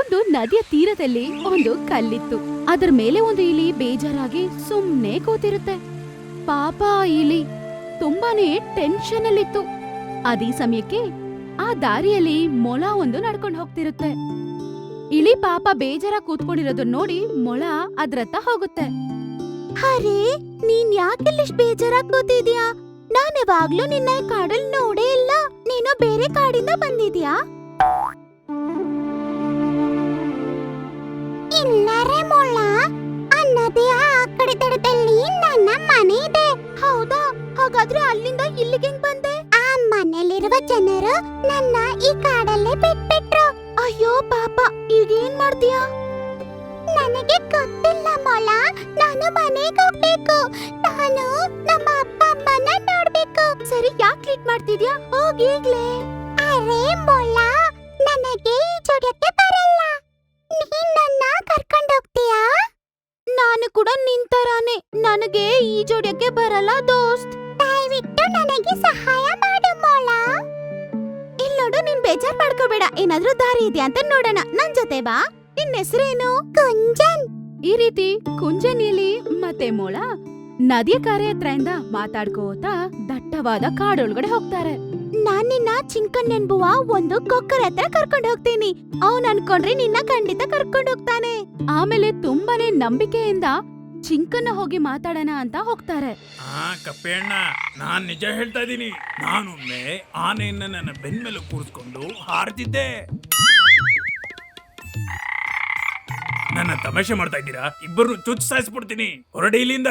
ಒಂದು ನದಿಯ ತೀರದಲ್ಲಿ ಒಂದು ಕಲ್ಲಿತ್ತು. ಅದರ ಮೇಲೆ ಒಂದು ಇಲಿ ಬೇಜಾರಾಗಿ ಸುಮ್ನೆ ಕೂತಿರುತ್ತೆ. ಪಾಪ ಆ ಇಲಿ ತುಂಬಾನೇ ಟೆನ್ಷನ್ ಅಲ್ಲಿತ್ತು. ಅದೇ ಸಮಯಕ್ಕೆ ಆ ದಾರಿಯಲ್ಲಿ ಮೊಲ ಒಂದು ನಡ್ಕೊಂಡು ಹೋಗ್ತಿರುತ್ತೆ. ಇಲಿ ಪಾಪ ಬೇಜಾರ ಕೂತ್ಕೊಂಡಿರೋದನ್ನ ನೋಡಿ ಮೊಳ ಅದ್ರತ್ತ ಹೋಗುತ್ತೆ. ಅರೆ, ನೀನ್ ಯಾಕೆಲ್ಲಿಷ್ಟು ಬೇಜಾರಾಗಿ ಕೂತಿದ್ಯಾ? ನಾನ್ ಯಾವಾಗ್ಲೂ ನಿನ್ನ ಕಾಡಲ್ ನೋಡೇ ಇಲ್ಲ. ನೀನು ಬೇರೆ ಕಾಡಿಂದ ಬಂದಿದ್ಯಾ? ಇಲ್ಲರೇ ಮೊಳ, ಅನ್ನದೇ ಆ ಕಡೆ ತಡದಲ್ಲಿ ನನ್ನ ಮನೆ ಇದೆ. ಹೌದಾ? ಹಾಗಾದ್ರೆ ಅಲ್ಲಿಂದ ಇಲ್ಲಿಗೆ ಹೆಂಗ್ ಬಂದೆ? ಆ ಮನೆಯಲ್ಲಿರುವ ಜನರು ನನ್ನ ಈ ಕಾಡಲ್ಲೇ ಬಿಟ್ಬಿಟ್ರು. ಅಯ್ಯೋ ಪಾಪ, ಈಗ ಏನ್ ಮಾಡ್ತೀಯಾ? ನನಗೆ ಗೊತ್ತಿಲ್ಲ ಮೊಳ, ನಾನು ಮನೆಗೆ ಹೋಗ್ಬೇಕು. ನಾನು ನಮ್ಮ ಅಪ್ಪ ಅಮ್ಮನ ನೋಡ್ಬೇಕು. ಸರಿ, ಯಾಕೆ ಲೇಟ್ ಮಾಡ್ತಿದ್ಯಾ? ಹೋಗಿ ಈಗ್ಲೇ. ಅರೆ ಮೊಳ, ನನಗೆ ಈಜೋಡಕ್ಕೆ ಬರಲ್ಲ. ನೀನ್ ನನ್ನ ಕರ್ಕೊಂಡು ಹೋಗ್ತೀಯಾ? ನಾನು ಕೂಡ ನಿಂತರಾನೆ, ನನಗೆ ಈಜೋಡಕ್ಕೆ ಬರಲ್ಲ ದೋಸ್ತ್. ದಯವಿಟ್ಟು ನನಗೆ ಸಹಾಯ ಮಾಡು ಮೊಳ. ಇಲ್ಲಿ ನೋಡು, ನೀನ್ ಬೇಜಾರ್ ಮಾಡ್ಕೋಬೇಡ. ಏನಾದ್ರೂ ದಾರಿ ಇದೆಯಾ ಅಂತ ನೋಡೋಣ. ನನ್ ಜೊತೆ ಬಾ. ನಿನ್ನ ಹೆಸರೇನು? ಕುಂಜನ್. ಈ ರೀತಿ ಕುಂಜನ್ ಇಲಿ ಮತ್ತೆ ಮೊಳ ನದಿಯ ಕರೆ ಹತ್ರದಿಂದ ಮಾತಾಡ್ಕೋತಾ ದಟ್ಟವಾದ ಕಾಡೊಳಗಡೆ ಹೋಗ್ತಾರೆ. ನಾನ್ ನಿನ್ನ ಚಿಂಕನ್ ಎನ್ನುವ ಒಂದು ಕೊಕ್ಕರ ಹತ್ರ ಕರ್ಕೊಂಡು ಹೋಗ್ತೀನಿ. ಅವನ್ ಅನ್ಕೊಂಡ್ರೆ ನಿನ್ನ ಖಂಡಿತ ಕರ್ಕೊಂಡು ಹೋಗ್ತಾನೆ. ಆಮೇಲೆ ತುಂಬಾನೇ ನಂಬಿಕೆಯಿಂದ ಚಿಂಕನ್ನ ಹೋಗಿ ಮಾತಾಡೋಣ ಅಂತ ಹೋಗ್ತಾರೆ. ಕಪ್ಪೆಣ್ಣ, ನಾನ್ ನಿಜ ಹೇಳ್ತಾ ಇದೀನಿ. ನಾನೊಮ್ಮೆ ಆನೆಯನ್ನ ನನ್ನ ಬೆನ್ಮೇಲೆ ಕೂರಿಸ್ಕೊಂಡು ಹಾರ್ತಿದ್ದೆ. ನನ್ನ ತಮಾಷೆ ಮಾಡ್ತಾ ಇದ್ದೀರಾ? ಇಬ್ಬರು ಚುಚ್ಚು ಸಾಯಿಸ್ಬಿಡ್ತೀನಿ. ಹೊರಡಿ ಇಲ್ಲಿಂದ.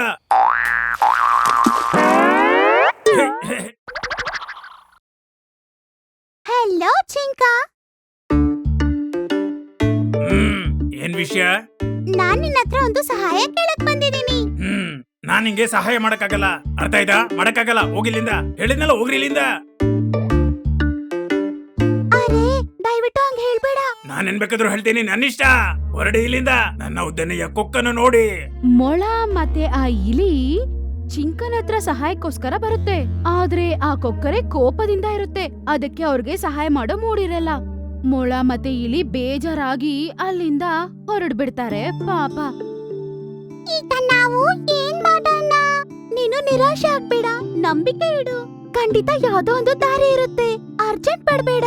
ಹಲೋ ಚಿಂಕ. ಏನ್ ವಿಷಯ? ನಾನ್ ನಿನ್ನ ಹತ್ರ ಒಂದು ಸಹಾಯ ಕೇಳಕ್ ಬಂದಿದ್ದೀನಿ. ನಾನ್ ನಿಂಗೆ ಸಹಾಯ ಮಾಡಕ್ಕಾಗಲ್ಲ. ಅರ್ಥ ಆಯ್ತಾ? ಮಾಡಕ್ಕಾಗಲ್ಲ. ಹೋಗಿಲ್ಲಿಂದ. ಹೇಳಿದ್ನಲ್ಲ, ಹೋಗ್ರಿ ಇಲ್ಲಿಂದ. ಅರೆ, ದಯವಿಟ್ಟು ಹಂಗ ಹೇಳ್ಬೇಡ. ನಾನ್ ಏನ್ ಬೇಕಾದ್ರೂ ಹೇಳ್ತೀನಿ. ನನ್ನಿಷ್ಟ. ಹೊರಡಿ ಇಲ್ಲಿಂದ. ನನ್ನ ಉದ್ದನೆಯ ಕೊಕ್ಕನ್ನು ನೋಡಿ. ಮೊಳ ಮತ್ತೆ ಆ ಇಲಿ ಚಿಂಕನ ಹತ್ರ ಸಹಾಯಕ್ಕೋಸ್ಕರ ಬರುತ್ತೆ. ಆದ್ರೆ ಆ ಕೊಕ್ಕರೆ ಕೋಪದಿಂದ ಇರುತ್ತೆ. ಅದಕ್ಕೆ ಅವ್ರಿಗೆ ಸಹಾಯ ಮಾಡೋ ಮೂಡಿರಲ್ಲ. ಮೊಳ ಮತ್ತೆ ಇಲಿ ಬೇಜಾರಾಗಿ ಅಲ್ಲಿಂದ ಹೊರಡ್ಬಿಡ್ತಾರೆ. ಪಾಪ. ಈಗ ನಾವು ಏನ್ ಮಾಡೋಣ? ನೀನು ನಿರಾಶೆ ಆಗ್ಬೇಡ, ನಂಬಿಕೆ ಇಡು. ಖಂಡಿತ ಯಾವ್ದೋ ಒಂದು ದಾರಿ ಇರುತ್ತೆ. ಅರ್ಜೆಂಟ್ ಪಡ್ಬೇಡ.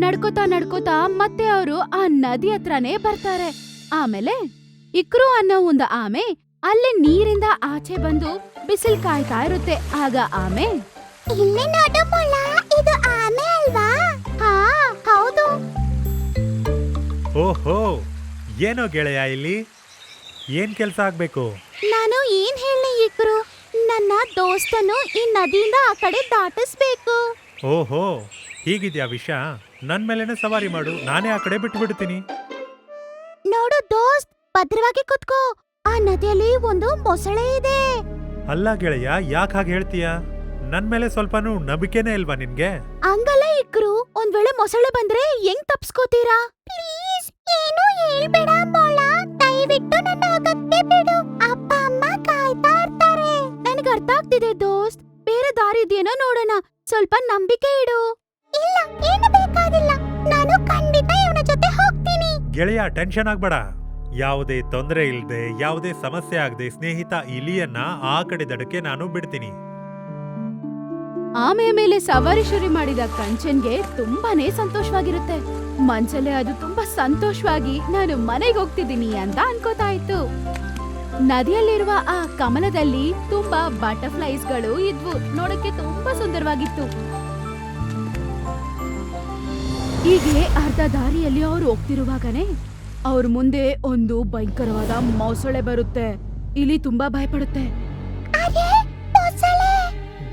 ನಡ್ಕೋತಾ ನಡ್ಕೋತಾ ಮತ್ತೆ ಅವರು ಆ ನದಿ ಹತ್ರನೇ ಬರ್ತಾರೆ. ಆಮೇಲೆ ಇಕ್ರು ಅನ್ನೋ ಒಂದು ಆಮೆ ಅಲ್ಲೇ ನೀರಿಂದ ಆಚೆ ಬಂದು ಬಿಸಿಲ್ ಕಾಯ್ತಾ ಇರುತ್ತೆ. ಆಗ ಆಮೆ, ಇಲ್ಲಿ ನೋಡು ಮೊಳ, ಇದು ಆಮೆ ಅಲ್ವಾ? ಹಾ ಹೌದು. ಓಹೋ, ಏನೋ ಗೆಳೆಯ, ಇಲ್ಲಿ ಏನ್ ಕೆಲ್ಸ ಆಗ್ಬೇಕು? ನಾನು ಏನ್ ಹೇಳಿ ಇಕ್ರು, ನನ್ನ ದೋಸ್ತನು ಈ ನದಿಯಿಂದ ಆ ಕಡೆ ದಾಟಿಸ್ಬೇಕು. ಓಹೋ, ಹೀಗಿದ್ಯಾ ವಿಷಯ? ನನ್ ಮೇಲೆನೆ ಸವಾರಿ ಮಾಡು, ನಾನೇ ಆ ಕಡೆ ಬಿಟ್ಟು ಬಿಡ್ತೀನಿ. ನೋಡು ದೋಸ್ತ್, ಭದ್ರವಾಗಿ ಕುತ್ಕೋ. ಆ ನದಿಯಲ್ಲಿ ಒಂದು ಮೊಸಳೆ ಇದೆ. ಅಲ್ಲ ಗೆಳೆಯ, ಯಾಕೆ ಹಾಗೆ ಹೇಳ್ತೀಯ? ನನ್ ಮೇಲೆ ಸ್ವಲ್ಪನೂ ನಂಬಿಕೆನೇ ಇಲ್ವಾ ನಿನ್ಗೆ? ಹಂಗಲ್ಲ ಇಕ್ರು, ಒಂದ್ ವೇಳೆ ಮೊಸಳೆ ಬಂದ್ರೆ ಹೆಂಗ್ ತಪ್ಸ್ಕೋತೀರಾ? ಪ್ಲೀಸ್ ಏನು ಹೇಳ್ಬೇಡ ಮೊಳ, ದಯವಿಟ್ಟು ನನ್ನ ಹೋಗಕ್ಕೆ ಬಿಡು. ಅಪ್ಪ ಅಮ್ಮ ಕಾಯ್ತಾ ಇರ್ತಾರೆ. ನನಗೆ ಅರ್ಥ ಆಗ್ತಿದೆ ದೋಸ್ತ್, ಬೇರೆ ದಾರಿ ಇದೆಯೇನೋ ನೋಡೋಣ. ಸ್ವಲ್ಪ ನಂಬಿಕೆ ಇಡು. ಇಲ್ಲ, ಏನು ಬೇಕಾಗಿಲ್ಲ. ನಾನು ಖಂಡಿತ ಇವನ ಜೊತೆ ಹೋಗ್ತೀನಿ. ಗೆಳೆಯ, ಟೆನ್ಷನ್ ಆಗ್ಬೇಡ. ಯಾವುದೇ ತೊಂದರೆ ಇಲ್ಲದೆ, ಯಾವುದೇ ಸಮಸ್ಯೆ ಆಗದೆ ಸ್ನೇಹಿತ ಇಲಿಯನ್ನ ಆ ಕಡೆ ದಡಕ್ಕೆ ನಾನು ಬಿಡ್ತೀನಿ. ಆಮೆಯ ಮೇಲೆ ಸವಾರಿ ಶುರು ಮಾಡಿದ ಕಂಚನ್ಗೆ ತುಂಬಾನೇ ಸಂತೋಷವಾಗಿರುತ್ತೆ. ಮನ್ಸಲ್ಲೇ ಅದು ತುಂಬಾ ಸಂತೋಷವಾಗಿ ನಾನು ಮನೆಗೆ ಹೋಗ್ತಿದ್ದೀನಿ ಅಂತ ಅನ್ಕೋತಾ ಇತ್ತು. ನದಿಯಲ್ಲಿರುವ ಆ ಕಮಲದಲ್ಲಿ ತುಂಬಾ ಬಟರ್ಫ್ಲೈಸ್ಗಳು ಇದ್ವು. ನೋಡಕ್ಕೆ ತುಂಬಾ ಸುಂದರವಾಗಿತ್ತು. ಹೀಗೆ ಅರ್ಧ ದಾರಿಯಲ್ಲಿ ಅವ್ರು ಹೋಗ್ತಿರುವಾಗನೇ ಅವ್ರ ಮುಂದೆ ಒಂದು ಭಯಂಕರವಾದ ಮೊಸಳೆ ಬರುತ್ತೆ. ಇಲಿ ತುಂಬಾ ಭಯಪಡುತ್ತೆ.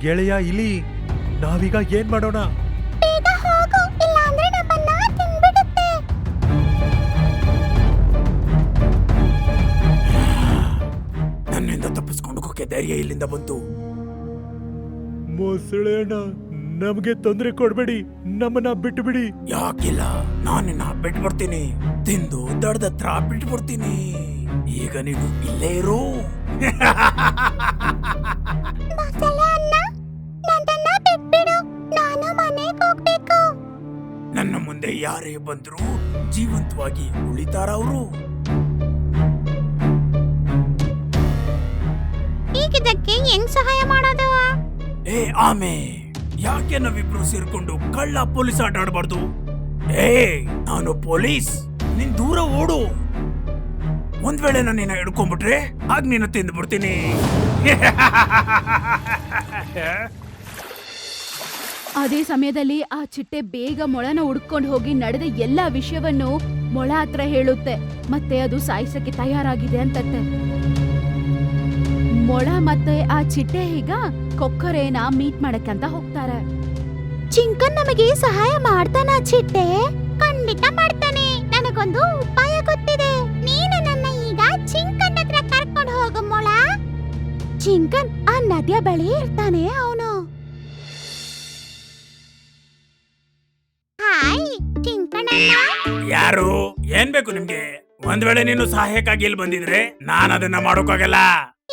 ಗೆಳೆಯ ಇಲಿ, ನಾವೀಗ ಏನ್ ಮಾಡೋಣ? ನನ್ನಿಂದ ತಪ್ಪಿಸ್ಕೊಂಡು ಹೋಗಕ್ಕೆ ಧೈರ್ಯ ಇಲ್ಲಿಂದ ಬಂತು. ಮೊಸಳೆಣ್ಣ, ನಮ್ಗೆ ತೊಂದರೆ ಕೊಡ್ಬೇಡಿ, ನಮ್ಮನ್ನ ಬಿಟ್ಟು ಬಿಡಿ. ಯಾಕಿಲ್ಲ, ನಾನಿನ್ನ ಬಿಟ್ಟು ಬರ್ತೀನಿ. ತಿಂದು ದಡದ ಹತ್ರ ಬಿಟ್ಟು ಬರ್ತೀನಿ. ಈಗ ನೀನು ಇಲ್ಲೇ ಇರು. ನನ್ನ ಮುಂದೆ ಯಾರೇ ಬಂದ್ರು ಜೀವಂತವಾಗಿ ಉಳಿತಾರ ಅವರು. ಈಗಿದಕ್ಕೆ ಹೆಂಗ್ ಸಹಾಯ ಮಾಡೋದು? ಏ ಆಮೆ, ಯಾಕೆ ನಾವಿಬ್ರು ಸೇರ್ಕೊಂಡು ಕಳ್ಳ ಪೊಲೀಸ್ ಆಟ ಆಡಬಾರ್ದು? ಏ ನಾನು ಪೊಲೀಸ್, ನೀನ್ ದೂರ ಓಡು. ಒಂದ್ ವೇಳೆ ನಾನು ನಿನ್ನ ಹಿಡ್ಕೊಂಡ್ಬಿಟ್ರೆ ಆಗ ನಿನ್ನ ತಿಂದು ಬಿಡ್ತೀನಿ. ಅದೇ ಸಮಯದಲ್ಲಿ ಆ ಚಿಟ್ಟೆ ಬೇಗ ಮೊಳನ ಹುಡ್ಕೊಂಡು ಹೋಗಿ ನಡೆದ ಎಲ್ಲಾ ವಿಷಯವನ್ನು ಮೊಳ ಹತ್ರ ಹೇಳುತ್ತೆ. ಮತ್ತೆ ಅದು ಸಾಯಿಸಕ್ಕೆ ತಯಾರಾಗಿದೆ ಅಂತತ್ತೆ. ಮೊಳ ಮತ್ತೆ ಆ ಚಿಟ್ಟೆ ಈಗ ಕೊಕ್ಕರೆನ ಮೀಟ್ ಮಾಡಕ್ಕಂತ ಹೋಗ್ತಾರೆ. ಚಿಂಕನ್ ನಮಗೆ ಸಹಾಯ ಮಾಡ್ತಾನ ಚಿಟ್ಟೆ? ಖಂಡಿತ ಮಾಡ್ತಾನೆ. ನನಗೊಂದು ಉಪಾಯ ಗೊತ್ತಿದೆ. ನೀನು ನನ್ನ ಈಗ ಚಿಂಕನ್ ಹತ್ರ ಕರ್ಕೊಂಡು ಹೋಗು ಮೊಳ. ಚಿಂಕನ್ ಆ ನದಿಯ ಬಳಿ ಇರ್ತಾನೆ ಅವನು. ಹಾಯ್ ಚಿಂಕನ್ ಅಣ್ಣ. ಯಾರು? ಏನ್ ಬೇಕು ನಿಮ್ಗೆ? ಒಂದ್ ವೇಳೆ ನೀನು ಸಹಾಯಕ್ಕಾಗಿ ಇಲ್ಲಿ ಬಂದಿದ್ರೆ ನಾನು ಅದನ್ನ ಮಾಡೋಕ್ಕಾಗಲ್ಲ.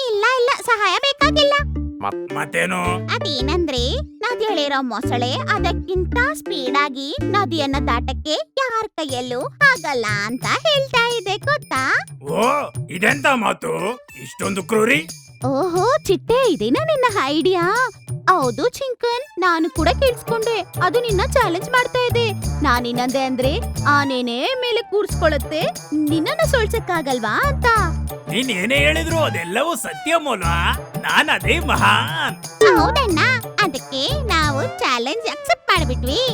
ಇಲ್ಲ ಇಲ್ಲ, ಸಹಾಯ ಬೇಕಾಗಿಲ್ಲ. ಮತ್ತೇನು? ಅದೇನಂದ್ರೆ ನದಿಯಲ್ಲಿರೋ ಮೊಸಳೆ ಅದಕ್ಕಿಂತ ಸ್ಪೀಡ್ ಆಗಿ ನದಿಯನ್ನ ದಾಟಕ್ಕೆ ಯಾರ ಕೈಯಲ್ಲೂ ಆಗಲ್ಲ ಅಂತ ಹೇಳ್ತಾ ಇದೆ, ಗೊತ್ತಾ? ಓ, ಇದೆಂತ ಮಾತು? ಇಷ್ಟೊಂದು ಕ್ರೂರಿ? ಓಹೋ ಚಿಟ್ಟೆ, ಇದೇನಾ ನಿನ್ನ ಐಡಿಯಾ? ಹೌದು ಚಿಂಕನ್, ನಾನು ಕೂಡ ಕೇಳಿಸ್ಕೊಂಡೆ. ಅದು ನಿನ್ನ ಚಾಲೆಂಜ್ ಮಾಡ್ತಾ ಇದೆ. ನಾನಿನ್ನಂದೆ ಅಂದ್ರೆ ಆನೆನೇ ಮೇಲೆ ಕೂರ್ಸ್ಕೊಳತ್ತೆ, ನಿನ್ನನ್ನು ಸೋಲ್ಸಕ್ಕಾಗಲ್ವಾ ಅಂತ. ನೀನ್ ಏನೇ ಹೇಳಿದ್ರು ಅದೆಲ್ಲವೂ ಸತ್ಯ ಮೂಲ. ನಾನ್ ಅದೇ ಮಹಾನ್. ಹೌದಣ್ಣ, ಅದಕ್ಕೆ ನಾವು ಚಾಲೆಂಜ್ ಅಕ್ಸೆಪ್ಟ್ ಮಾಡ್ಬಿಟ್ವಿ.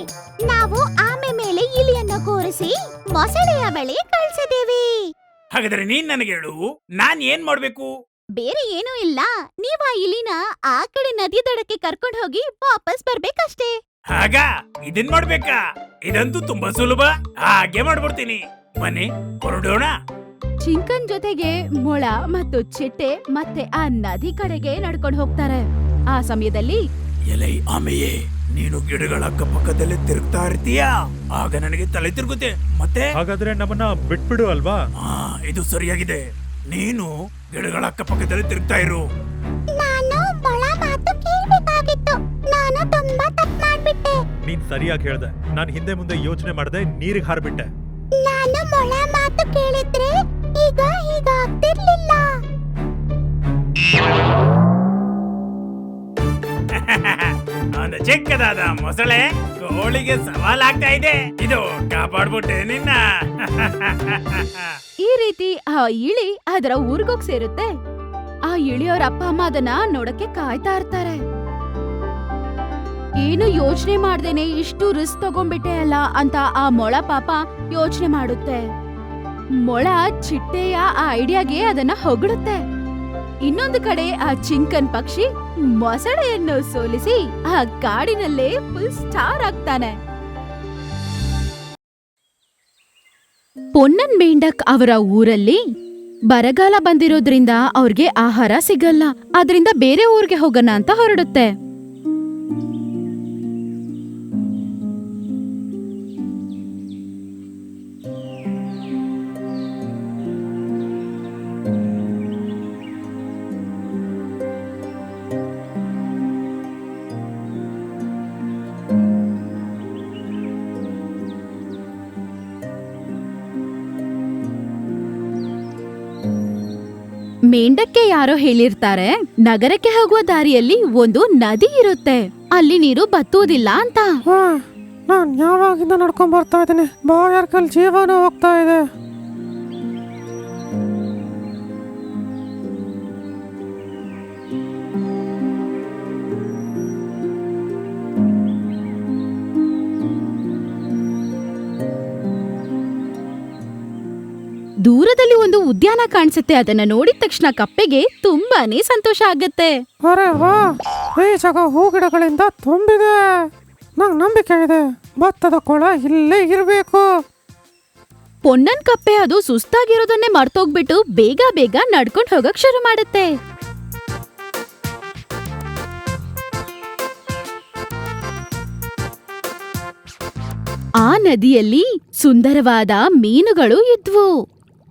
ನಾವು ಆಮೆ ಮೇಲೆ ಇಲಿಯನ್ನ ಕೂರಿಸಿ ಮೊಸಳೆಯ ಬಳಿ ಕಳ್ಸಿದೀವಿ. ಹಾಗಾದ್ರೆ ನೀನ್ ನನಗೆ ಹೇಳು, ನಾನ್ ಏನ್ ಮಾಡ್ಬೇಕು? ಬೇರೆ ಏನೂ ಇಲ್ಲ, ನೀವ್ ಆ ಇಲಿನ ಆ ಕಡೆ ನದಿ ದಡಕ್ಕೆ ಕರ್ಕೊಂಡು ಹೋಗಿ ವಾಪಸ್ ಬರ್ಬೇಕಷ್ಟೇ. ಹಾಗ ಇದನ್ ಮಾಡ್ಬೇಕಾ? ಇದಂತೂ ತುಂಬಾ ಸುಲಭ. ಹಾಗೆ ಮಾಡ್ಬಿಡ್ತೀನಿ. ಬನ್ನಿ ಹೊರಡೋಣ. ಚಿಂಕನ್ ಜೊತೆಗೆ ಮೊಳ ಮತ್ತು ಚಿಟ್ಟೆ ಮತ್ತೆ ಆ ನದಿ ಕಡೆಗೆ ನಡ್ಕೊಂಡು ಹೋಗ್ತಾರೆ. ಆ ಸಮಯದಲ್ಲಿ ಎಲೈ ಆಮೆಯೇ, ನೀನು ಗಿಡಗಳ ಅಕ್ಕಪಕ್ಕದಲ್ಲೇ ತಿರುಗ್ತಾ ಇರ್ತೀಯಾ? ಆಗ ನನಗೆ ತಲೆ ತಿರುಗುತ್ತೆ. ಮತ್ತೆ ಹಾಗಾದ್ರೆ ನಮ್ಮನ್ನ ಬಿಟ್ಬಿಡು ಅಲ್ವಾ? ಇದು ಸರಿಯಾಗಿದೆ. ನೀನು ಗಿಡಗಳ ಅಕ್ಕಪಕ್ಕದಲ್ಲಿ ತಿರುಗ್ತಾ ಇರು. ನಾನು ಮೊಳ ಮಾತು ಕೇಳ್ಬೇಕಾಗಿತ್ತು. ನಾನು ತುಂಬಾ ತಪ್ಪು ಮಾಡ್ಬಿಟ್ಟೆ. ನೀನ್ ಸರಿಯಾಗಿ ಹೇಳ್ದೆ. ನಾನ್ ಹಿಂದೆ ಮುಂದೆ ಯೋಚನೆ ಮಾಡದೆ ನೀರಿಗೆ ಹಾರ್ಬಿಟ್ಟೆ. ನಾನು ಮೊಳ ಮಾತು ಕೇಳಿದ್ರೆ ಈಗ ಹೀಗಾಗ್ತಿರ್ಲಿಲ್ಲ. ಒಂದು ಚಿಕ್ಕದಾದ ಮೊಸಳೆ ಕೋಳಿಗೆ ಸವಾಲಾಗ್ತಾ ಇದೆ. ಇದು ಕಾಪಾಡ್ಬಿಟ್ಟೆ ನಿನ್ನ. ಈ ರೀತಿ ಆ ಇಳಿ ಅದರ ಊರಿಗೋಗ್ ಸೇರುತ್ತೆ. ಆ ಇಳಿಯವ್ರ ಅಪ್ಪ ಅಮ್ಮ ಅದನ್ನ ನೋಡಕ್ಕೆ ಕಾಯ್ತಾ ಇರ್ತಾರೆ. ಏನು ಯೋಚನೆ ಮಾಡ್ದೇನೆ ಇಷ್ಟು ರಿಸ್ಕ್ ತಗೊಂಡ್ಬಿಟ್ಟೆ ಅಲ್ಲ ಅಂತ ಆ ಮೊಳ ಪಾಪ ಯೋಚನೆ ಮಾಡುತ್ತೆ. ಮೊಳ ಚಿಟ್ಟೆಯ ಆ ಐಡಿಯಾಗೆ ಅದನ್ನ ಹೊಗಳುತ್ತೆ. ಇನ್ನೊಂದು ಕಡೆ ಆ ಚಿಂಕನ್ ಪಕ್ಷಿ ಮೊಸಳೆಯನ್ನು ಸೋಲಿಸಿ ಆ ಕಾಡಿನಲ್ಲೇ ಫುಲ್ ಸ್ಟಾರ್ ಆಗ್ತಾನೆ. ಪೊನ್ನನ್ ಮೇಂಡಕ್ ಅವರ ಊರಲ್ಲಿ ಬರಗಾಲ ಬಂದಿರೋದ್ರಿಂದ ಅವ್ರಿಗೆ ಆಹಾರ ಸಿಗಲ್ಲ. ಅದರಿಂದ ಬೇರೆ ಊರಿಗೆ ಹೋಗೋಣ ಅಂತ ಹೊರಡುತ್ತೆ. ಮೇಂಡಕ್ಕೆ ಯಾರೋ ಹೇಳಿರ್ತಾರೆ, ನಗರಕ್ಕೆ ಹೋಗುವ ದಾರಿಯಲ್ಲಿ ಒಂದು ನದಿ ಇರುತ್ತೆ, ಅಲ್ಲಿ ನೀರು ಬತ್ತುವುದಿಲ್ಲ ಅಂತ. ನಾನ್ ಯಾವಾಗಿಂದ ನಡ್ಕೊಂಡ್ ಬರ್ತಾ ಇದ್ದೀನಿ. ಬಾಯರ್ಕಲ್ ಜೀವನ ಹೋಗ್ತಾ ಇದೆ. ದೂರದಲ್ಲಿ ಒಂದು ಉದ್ಯಾನ ಕಾಣಿಸುತ್ತೆ. ಅದನ್ನ ನೋಡಿದ ತಕ್ಷಣ ಕಪ್ಪೆಗೆ ತುಂಬಾನೇ ಸಂತೋಷ ಆಗತ್ತೆ. ಅರೆ ವಾ, ಈ ಜಾಗ ಹೂ ಗಿಡಗಳಿಂದ ತುಂಬಿದೆ. ನಂಗ್ ನಂಬಿಕೆ ಇದೆ, ಭತ್ತದ ಕೊಳ ಇಲ್ಲೇ ಇರ್ಬೇಕು. ಪೊನ್ನನ್ ಕಪ್ಪೆ ಅದು ಸುಸ್ತಾಗಿರೋದನ್ನೇ ಮರ್ತೋಗ್ಬಿಟ್ಟು ಬೇಗ ಬೇಗ ನಡ್ಕೊಂಡ್ ಹೋಗಕ್ ಶುರು ಮಾಡುತ್ತೆ. ಆ ನದಿಯಲ್ಲಿ ಸುಂದರವಾದ ಮೀನುಗಳು ಇದ್ವು.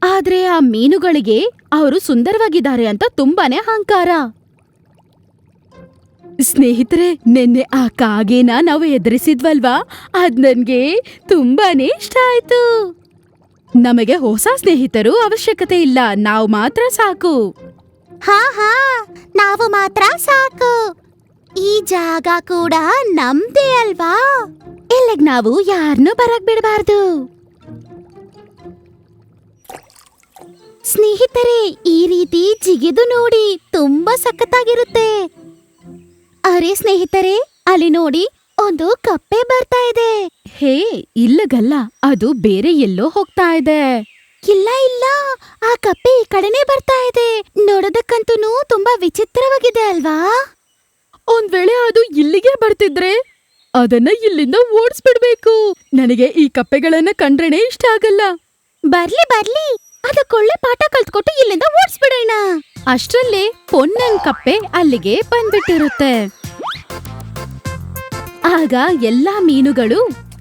ಆದ್ರೆ ಆ ಮೀನುಗಳಿಗೆ ಅವರು ಸುಂದರವಾಗಿದ್ದಾರೆ ಅಂತ ತುಂಬಾನೇ ಅಹಂಕಾರ. ಸ್ನೇಹಿತರೆ, ನಿನ್ನೆ ಆ ಕಾಗೆನ ನಾವು ಎದುರಿಸಿದ್ವಲ್ವಾ, ಅದ್ ನನ್ಗೆ ತುಂಬಾನೇ ಇಷ್ಟ ಆಯ್ತು. ನಮಗೆ ಹೊಸ ಸ್ನೇಹಿತರು ಅವಶ್ಯಕತೆ ಇಲ್ಲ, ನಾವು ಮಾತ್ರ ಸಾಕು. ಹಾ ಹಾ, ನಾವು ಮಾತ್ರ ಸಾಕು. ಈ ಜಾಗ ಕೂಡ ನಮ್ದೇ ಅಲ್ವಾ? ಇಲ್ಲಿಗ್ ನಾವು ಯಾರನ್ನೂ ಬರಕ್ ಬಿಡಬಾರ್ದು. ಸ್ನೇಹಿತರೆ, ಈ ರೀತಿ ಜಿಗಿದು ನೋಡಿ, ತುಂಬಾ ಸಖತ್ತಾಗಿರುತ್ತೆ. ಅರೆ ಸ್ನೇಹಿತರೆ, ಅಲ್ಲಿ ನೋಡಿ, ಒಂದು ಕಪ್ಪೆ ಬರ್ತಾ ಇದೆ. ಹೇ, ಇಲ್ಲಗಲ್ಲ, ಅದು ಬೇರೆ ಎಲ್ಲೋ ಹೋಗ್ತಾ ಇದೆ. ಇಲ್ಲ ಇಲ್ಲ, ಆ ಕಪ್ಪೆ ಈ ಕಡೆನೇ ಬರ್ತಾ ಇದೆ. ನೋಡೋದಕ್ಕಂತೂ ತುಂಬಾ ವಿಚಿತ್ರವಾಗಿದೆ ಅಲ್ವಾ? ಒಂದ್ ವೇಳೆ ಅದು ಇಲ್ಲಿಗೆ ಬರ್ತಿದ್ರೆ ಅದನ್ನ ಇಲ್ಲಿಂದ ಓಡಿಸ್ಬಿಡ್ಬೇಕು. ನನಗೆ ಈ ಕಪ್ಪೆಗಳನ್ನ ಕಂಡ್ರೇನೆ ಇಷ್ಟ ಆಗಲ್ಲ. ಬರ್ಲಿ ಬರ್ಲಿ, ಅದಕ್ಕೊಳ್ಳೆ ಪಾಠ ಕಲ್ತ್ಕೊಟ್ಟು ಇಲ್ಲಿಂದ ಓಡಿಸ್ಬಿಡೋಣ. ಅಷ್ಟ್ರಲ್ಲೇ ಪೊನ್ನನ್ ಕಪ್ಪೆ ಅಲ್ಲಿಗೆ ಬಂದ್ಬಿಟ್ಟಿರುತ್ತೆ. ಆಗ ಎಲ್ಲಾ ಮೀನುಗಳು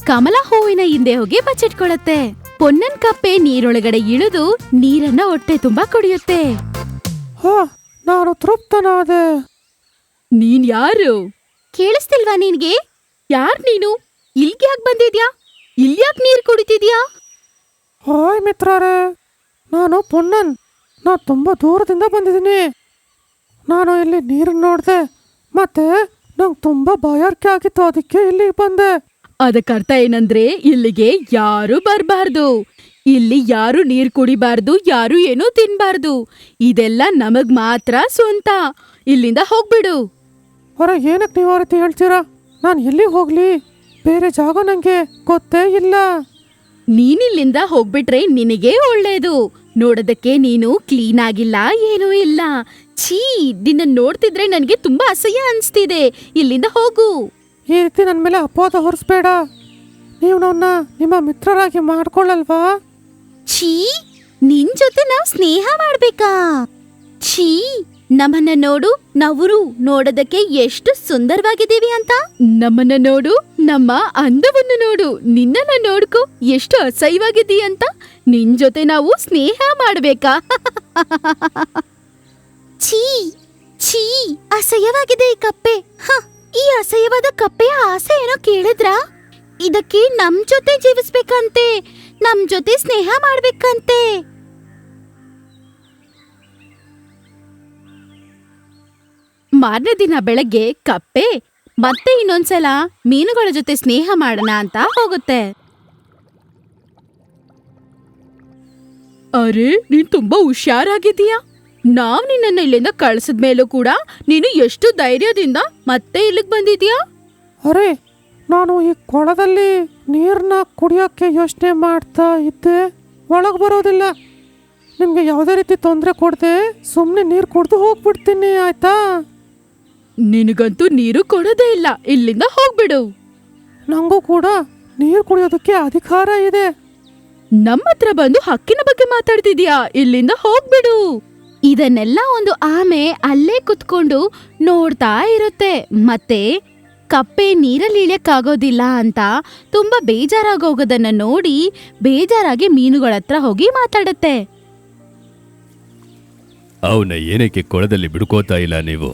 ಕಮಲ ಹೂವಿನ ಹಿಂದೆ ಹೋಗಿ ಬಚ್ಚಿಟ್ಕೊಳತ್ತೆ. ಪೊನ್ನನ್ ಕಪ್ಪೆ ನೀರೊಳಗಡೆ ಇಳಿದು ನೀರನ್ನ ಹೊಟ್ಟೆ ತುಂಬಾ ಕುಡಿಯುತ್ತೆ. ಹಾ, ನಾನು ತೃಪ್ತನಾದೆ. ನೀನ್ ಯಾರು? ಕೇಳಿಸ್ತಿಲ್ವಾ ನಿನ್ಗೆ? ಯಾರ್ ನೀನು? ಇಲ್ಗ್ಯಾಕ್ ಬಂದಿದ್ಯಾ? ಇಲ್ಯಾಕ್ ನೀರ್ ಕುಡಿತಿದ್ಯಾ? ಹಾಯ್ ಮಿತ್ರರೇ, ನಾನು ಪೊನ್ನನ್. ನಾನು ತುಂಬ ದೂರದಿಂದ ಬಂದಿದ್ದೀನಿ. ನಾನು ಇಲ್ಲಿ ನೀರನ್ನು ನೋಡಿದೆ, ಮತ್ತೆ ನಂಗೆ ತುಂಬ ಬಾಯಾರಿಕೆ ಆಗಿತ್ತು, ಅದಕ್ಕೆ ಇಲ್ಲಿಗೆ ಬಂದೆ. ಅದಕ್ಕರ್ಥ ಏನಂದ್ರೆ ಇಲ್ಲಿಗೆ ಯಾರು ಬರ್ಬಾರ್ದು. ಇಲ್ಲಿ ಯಾರು ನೀರ್ ಕುಡಿಬಾರ್ದು, ಯಾರು ಏನೂ ತಿನ್ಬಾರ್ದು. ಇದೆಲ್ಲ ನಮಗ್ ಮಾತ್ರ ಸ್ವಂತ. ಇಲ್ಲಿಂದ ಹೋಗ್ಬಿಡು. ಹೊರ ಏನಕ್ಕೆ ನೀವು ಆ ರೀತಿ ಹೇಳ್ತೀರಾ? ನಾನು ಎಲ್ಲಿಗೆ ಹೋಗ್ಲಿ? ಬೇರೆ ಜಾಗ ನನಗೆ ಗೊತ್ತೇ ಇಲ್ಲ. ನೀನಿಲ್ಲಿಂದ ಹೋಗ್ಬಿಟ್ರೆ ನಿನಗೆ ಒಳ್ಳೇದು. ನೋಡೋದಕ್ಕೆ ನೀನು ಕ್ಲೀನ್ ಆಗಿಲ್ಲ, ಏನೂ ಇಲ್ಲ. ಛೀ, ನಿನ್ನ ನೋಡ್ತಿದ್ರೆ ನನ್ಗೆ ತುಂಬಾ ಅಸಹ್ಯ ಅನ್ಸ್ತಿದೆ. ಇಲ್ಲಿಂದ ಹೋಗು. ಈ ರೀತಿ ನನ್ನ ಮೇಲೆ ಅಪವಾದ ಹೊರಿಸ್ಬೇಡ. ನೀವು ನನ್ನ ನಿಮ್ಮ ಮಿತ್ರರಾಗಿ ಮಾಡ್ಕೊಳ್ಳಲ್ವಾ? ಛೀ, ನಿನ್ ಜೊತೆ ನಾವ್ ಸ್ನೇಹ ಮಾಡ್ಬೇಕಾ? ಛೀ, ನಮ್ಮನ್ನ ನೋಡು, ನಾವು ನೋಡೋದಕ್ಕೆ ಎಷ್ಟು ಸುಂದರವಾಗಿದ್ದೀವಿ ಅಂತ. ನಮ್ಮನ್ನ ನೋಡು, ನಮ್ಮ ಅಂದವನ್ನು ನೋಡು. ನಿನ್ನನ್ನ ನೋಡ್ಕೊ, ಎಷ್ಟು ಅಸಹ್ಯವಾಗಿದ್ದೀಯಂತ. ನಿನ್ ಜೊತೆ ನಾವು ಸ್ನೇಹ ಮಾಡ್ಬೇಕಾ? ಛೀ ಛೀ, ಅಸಹ್ಯವಾಗಿದೆ ಈ ಕಪ್ಪೆ. ಈ ಅಸಹ್ಯವಾದ ಕಪ್ಪೆಯ ಆಸೆ ಏನೋ ಕೇಳಿದ್ರಾ? ಇದಕ್ಕೆ ನಮ್ ಜೊತೆ ಜೀವಿಸ್ಬೇಕಂತೆ, ನಮ್ ಜೊತೆ ಸ್ನೇಹ ಮಾಡ್ಬೇಕಂತೆ. ಮಾರನೇ ದಿನ ಬೆಳಗ್ಗೆ ಕಪ್ಪೆ ಮತ್ತೆ ಇನ್ನೊಂದ್ಸಲ ಮೀನುಗಳ ಜೊತೆ ಸ್ನೇಹ ಮಾಡೋಣ ಅಂತ ಹೋಗುತ್ತೆ. ಅರೆ, ನೀನ್ ತುಂಬಾ ಹುಷಾರಾಗಿದೀಯಾ. ನಾವ್ ನಿನ್ನನ್ನ ಇಲ್ಲಿಂದ ಕಳ್ಸಿದ್ಮೇಲೂ ಕೂಡ ನೀನು ಎಷ್ಟು ಧೈರ್ಯದಿಂದ ಮತ್ತೆ ಇಲ್ಲಿಗೆ ಬಂದಿದ್ಯಾ? ಅರೆ, ನಾನು ಈ ಕೊಳದಲ್ಲಿ ನೀರನ್ನ ಕುಡಿಯೋಕ್ಕೆ ಯೋಚನೆ ಮಾಡ್ತಾ ಇದ್ದೆ. ಒಳಗೆ ಬರೋದಿಲ್ಲ. ನಿಮಗೆ ಯಾವುದೇ ರೀತಿ ತೊಂದರೆ ಕೊಡದೆ ಸುಮ್ಮನೆ ನೀರು ಕುಡಿದು ಹೋಗ್ಬಿಡ್ತೀನಿ, ಆಯ್ತಾ? ನಿನಗಂತೂ ನೀರು ಕೊಡೋದೇ ಇಲ್ಲ. ಇಲ್ಲಿಂದ ಹೋಗ್ಬಿಡು. ನನಗೂ ಕೂಡ ನೀರು ಕುಡಿಯೋದಕ್ಕೆ ಅಧಿಕಾರ ಇದೆ. ನಮ್ಮ ಹತ್ರ ಬಂದು ಹಕ್ಕಿನ ಬಗ್ಗೆ ಮಾತಾಡ್ತಿದ್ಯಾ? ಇಲ್ಲಿಂದ ಹೋಗ್ಬಿಡು. ಇದನ್ನೆಲ್ಲ ಒಂದು ಆಮೆ ಅಲ್ಲೇ ಕುತ್ಕೊಂಡು ನೋಡ್ತಾ ಇರುತ್ತೆ. ಮತ್ತೆ ಕಪ್ಪೆ ನೀರಲ್ಲಿ ಇಳಿಯಕ್ಕಾಗೋದಿಲ್ಲ ಅಂತ ತುಂಬಾ ಬೇಜಾರಾಗೋಗೋದನ್ನ ನೋಡಿ ಬೇಜಾರಾಗಿ ಮೀನುಗಳ ಹತ್ರ ಹೋಗಿ ಮಾತಾಡುತ್ತೆ. ಅವನ ಏನಕ್ಕೆ ಕೊಳದಲ್ಲಿ ಬಿಡ್ಕೋತಾ ಇಲ್ಲ ನೀವು?